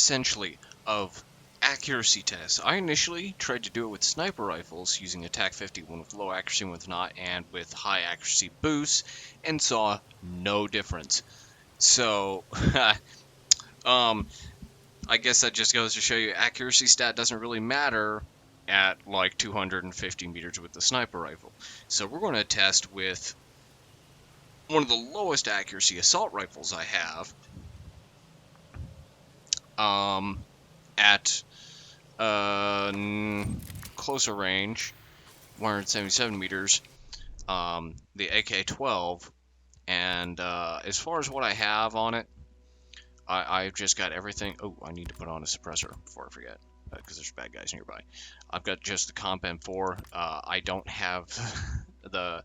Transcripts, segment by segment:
essentially of accuracy tests. I initially tried to do it with sniper rifles using a TAC-50, one with low accuracy, one with not, and with high accuracy boosts, and saw no difference. So, I guess that just goes to show you accuracy stat doesn't really matter at like 250 meters with the sniper rifle. So we're going to test with one of the lowest accuracy assault rifles I have at closer range, 177 meters, the AK-12, and as far as what I have on it, I've just got everything. Oh, I need to put on a suppressor before I forget, because there's bad guys nearby. I've got just the Comp M4. I don't have the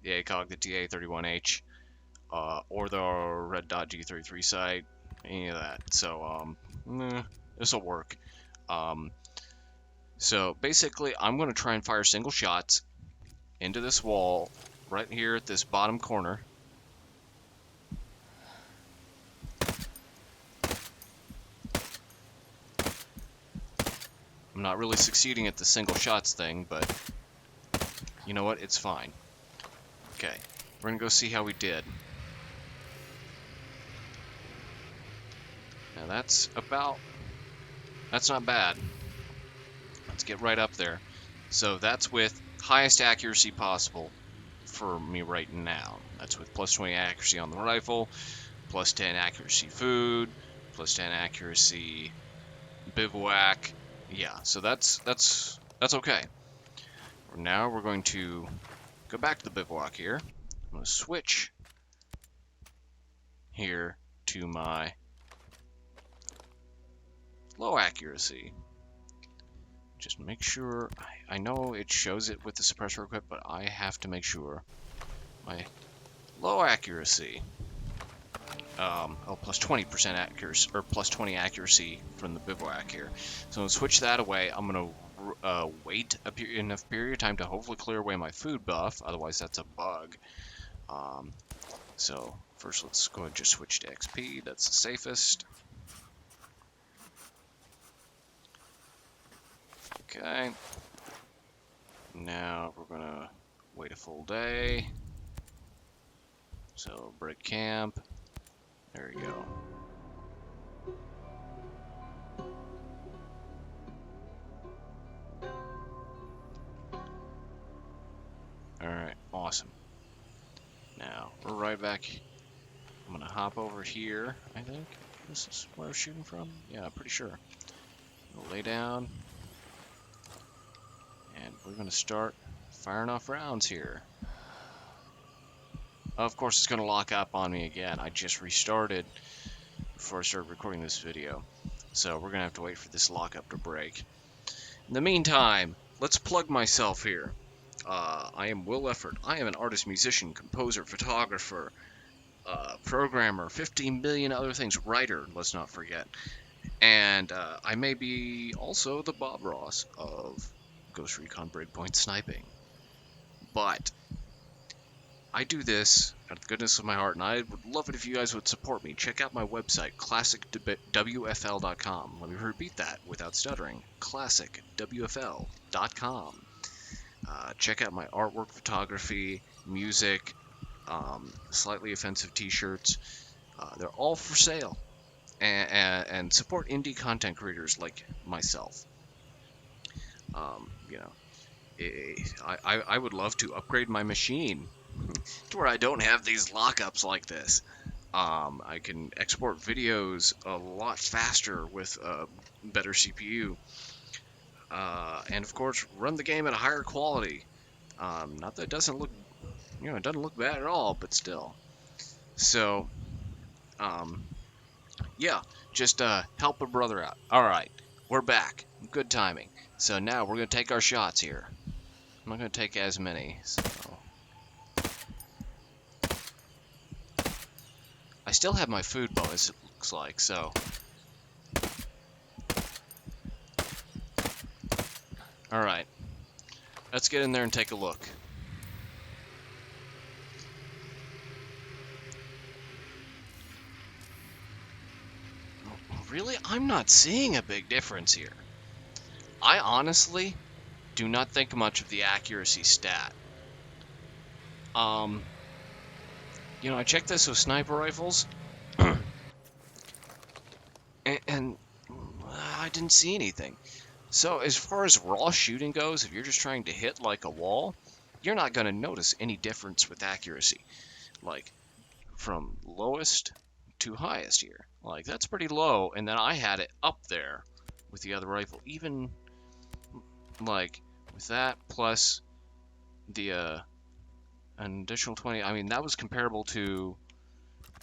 ACOG, the TA-31H, or the Red Dot G33 sight, any of that. So, this will work. So basically, I'm going to try and fire single shots into this wall right here at this bottom corner. I'm not really succeeding at the single shots thing, but you know what? It's fine. Okay, we're going to go see how we did. Now that's not bad. Let's get right up there. So that's with highest accuracy possible for me right now. That's with plus 20 accuracy on the rifle, plus 10 accuracy food, plus 10 accuracy bivouac. Yeah, so that's okay. Now we're going to go back to the bivouac here. I'm going to switch here to my low accuracy. Just make sure, I know it shows it with the suppressor equipped, but I have to make sure my low accuracy, plus 20% accuracy, or plus 20 accuracy from the bivouac here. So I'm going to switch that away. I'm going to wait enough period of time to hopefully clear away my food buff, otherwise that's a bug. So first let's go ahead and just switch to XP, that's the safest. Okay, now we're gonna wait a full day. So break camp, there we go. Alright, awesome. Now, we're right back. I'm gonna hop over here, I think. This is where I was shooting from? Yeah, I'm pretty sure. We'll lay down. And we're going to start firing off rounds here. Of course, it's going to lock up on me again. I just restarted before I started recording this video. So we're going to have to wait for this lockup to break. In the meantime, let's plug myself here. I am Will Effort. I am an artist, musician, composer, photographer, programmer, 15 million other things. Writer, let's not forget. And I may be also the Bob Ross of Ghost Recon Breakpoint sniping. But I do this out of the goodness of my heart, and I would love it if you guys would support me. Check out my website, classicwfl.com. Let me repeat that without stuttering. classicwfl.com. Check out my artwork, photography, music, slightly offensive t-shirts. They're all for sale. And support indie content creators like myself. You know, I would love to upgrade my machine to where I don't have these lockups like this. I can export videos a lot faster with a better CPU, and of course run the game at a higher quality. Not that it doesn't look, it doesn't look bad at all, but still. So, yeah, just help a brother out. All right, we're back. Good timing. So now we're going to take our shots here. I'm not going to take as many, so... I still have my food bonus, it looks like, so... Alright. Let's get in there and take a look. really, I'm not seeing a big difference here. I honestly do not think much of the accuracy stat. I checked this with sniper rifles, and I didn't see anything. So as far as raw shooting goes, if you're just trying to hit like a wall, you're not going to notice any difference with accuracy, like from lowest to highest here. Like that's pretty low, and then I had it up there with the other rifle, even like with that plus the an additional 20. I mean, that was comparable to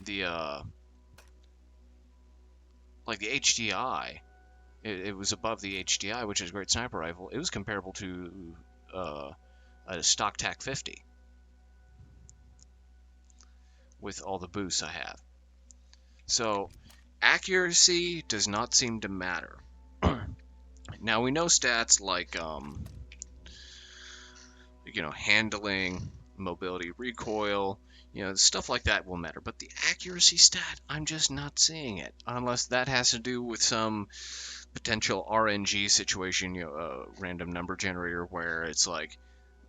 the like the HDI. It was above the HDI, which is a great sniper rifle. It was comparable to a stock TAC 50 with all the boosts I have. So accuracy does not seem to matter. Now we know stats like handling, mobility, recoil, stuff like that will matter. But the accuracy stat, I'm just not seeing it, unless that has to do with some potential RNG situation, a random number generator where it's like,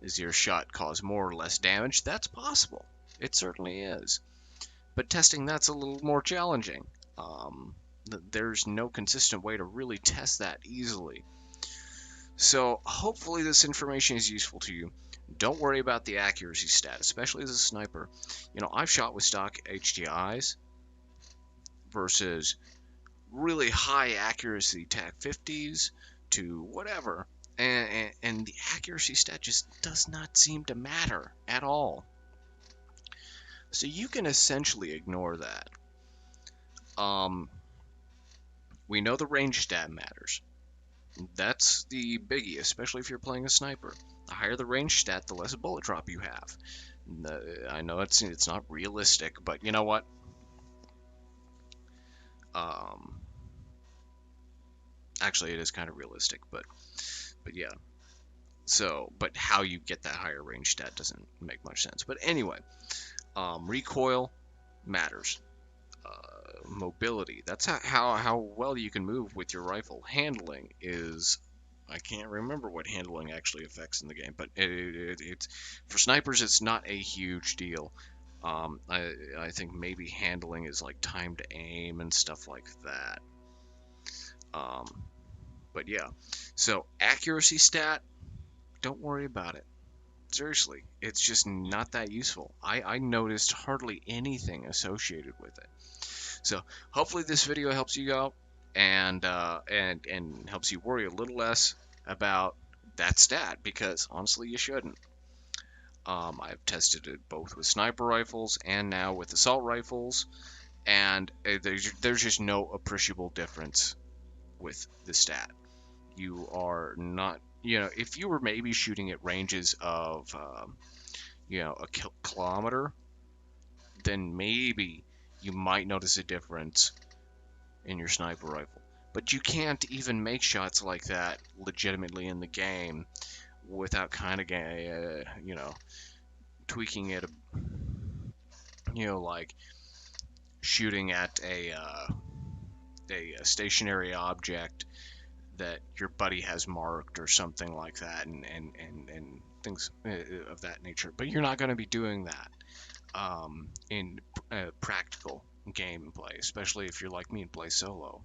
does your shot cause more or less damage? That's possible. It certainly is. But testing that's a little more challenging. There's no consistent way to really test that easily. So hopefully this information is useful to you. Don't worry about the accuracy stat, especially as a sniper. I've shot with stock HDIs versus really high accuracy TAC 50s to whatever, and the accuracy stat just does not seem to matter at all. So you can essentially ignore that. We know the range stat matters. That's the biggie, especially if you're playing a sniper. The higher the range stat, the less bullet drop you have. I know it's not realistic, but you know what? Actually, it is kind of realistic, but yeah. So, but how you get that higher range stat doesn't make much sense. But anyway, recoil matters. Mobility, that's how well you can move with your rifle. Handling is, I can't remember what handling actually affects in the game, but it's for snipers it's not a huge deal. I think maybe handling is like time to aim and stuff like that. But yeah, so accuracy stat, don't worry about it. Seriously, it's just not that useful. I noticed hardly anything associated with it. So hopefully this video helps you out and helps you worry a little less about that stat, because honestly you shouldn't. I've tested it both with sniper rifles and now with assault rifles, and there's just no appreciable difference with the stat. You are not, if you were maybe shooting at ranges of a kilometer, then maybe you might notice a difference in your sniper rifle. But you can't even make shots like that legitimately in the game without kind of, tweaking it, like shooting at a stationary object that your buddy has marked or something like that, and things of that nature. But you're not going to be doing that in practical gameplay, especially if you're like me and play solo.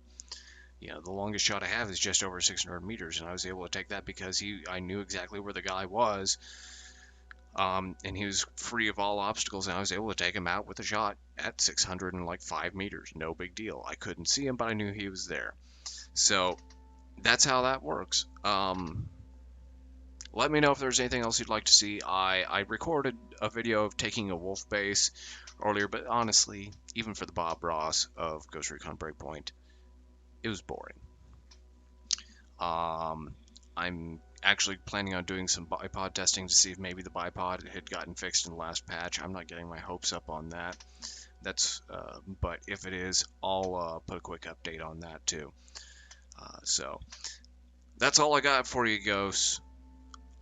The longest shot I have is just over 600 meters, and I was able to take that because I knew exactly where the guy was, and he was free of all obstacles, and I was able to take him out with a shot at 605 meters. No big deal. I couldn't see him, but I knew he was there. So that's how that works. Let me know if there's anything else you'd like to see. I recorded a video of taking a wolf base earlier, but honestly, even for the Bob Ross of Ghost Recon Breakpoint, it was boring. I'm actually planning on doing some bipod testing to see if maybe the bipod had gotten fixed in the last patch. I'm not getting my hopes up on that. But if it is, I'll put a quick update on that too. So that's all I got for you, Ghosts.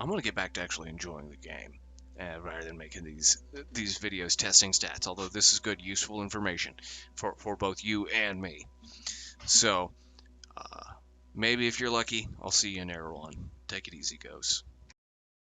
I'm gonna get back to actually enjoying the game, rather than making these videos testing stats. Although this is good, useful information for both you and me. So, maybe if you're lucky, I'll see you in Error 1. Take it easy, Ghosts.